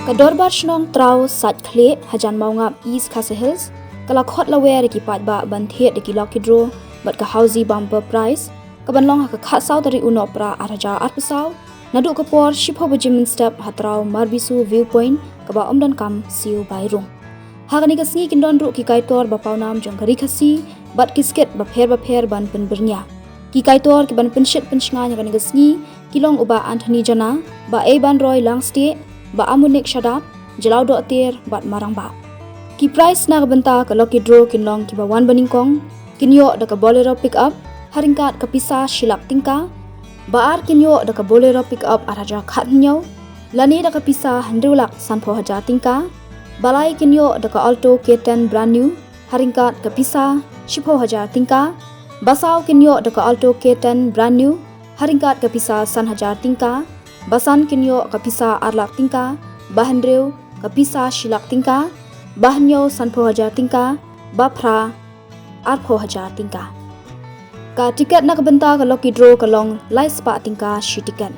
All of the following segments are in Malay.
Ka Dorbar Shnong Traw Saitkhlieh hajan maungap East Castle Hills kala khot lawer ki pat ba ban thiet ki lucky draw bat ka housey bumper prize ka ban long ka khat saw tari uno pra araja at pesaw nadu ka por shipho bujimin step hatraw marbisu viewpoint ka ba omdan kam siu bai rung hagani ka sngi kindon ru ki kaitor ba pawnam jong kari khasi bat kisket ba pher ban pen bernya ki kaitor ki ban penshit penshnga nya kan gasngi kilong uba Anthony Jana ba e ban Roy Langste ba amunik shadap jelau do ter bat marang ba ki price na benta ka lucky draw kinlong ki ba wan baningkong kinyo da ka bolero pick up haringkat ka pisa shilak tingka ba ar kinyo da ka bolero pick up araja khat nyo lani da ka pisa handulak sanpho haja tingka balai kinyo da ka alto K10 brand new haringkat ka pisa shipho haja tingka basaw kinyo da ka alto K10 brand new haringkat ka pisa san hajar tingka basan kinyo ka pisa arlak tingka bahandrew ka pisa shilak tingka bahnyo sanpho hajar tingka bapra arpho hajar tingka ka tiket nak benta ka lucky draw kalong lai spa tingka shi tiket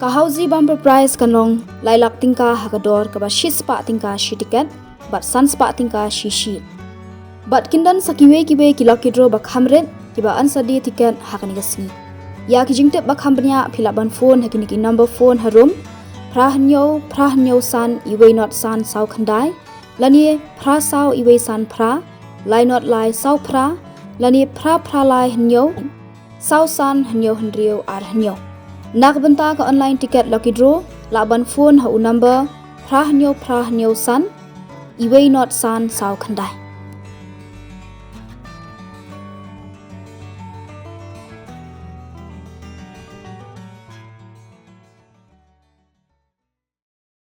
ka housey bumper prize kalong lai lak tingka hakador ka ba shi spa tingka shi tiket bat san spa tingka shi bat kindan sakiwe kiwe ki lucky draw ba khamret ki ba ansadi tiket hakani gasni ya ki jingte ba khambnya philaban phone hakini ki number phone harum prahnyo san iwe not san sau khandai lani phra sau iwe san phra lai not lai sau phra lani phra lai hnyo sau san hnyo hnrio ar hnyo nak benta ka online ticket lucky draw laban phone ha u number phra hnyo san iwe not san sau khandai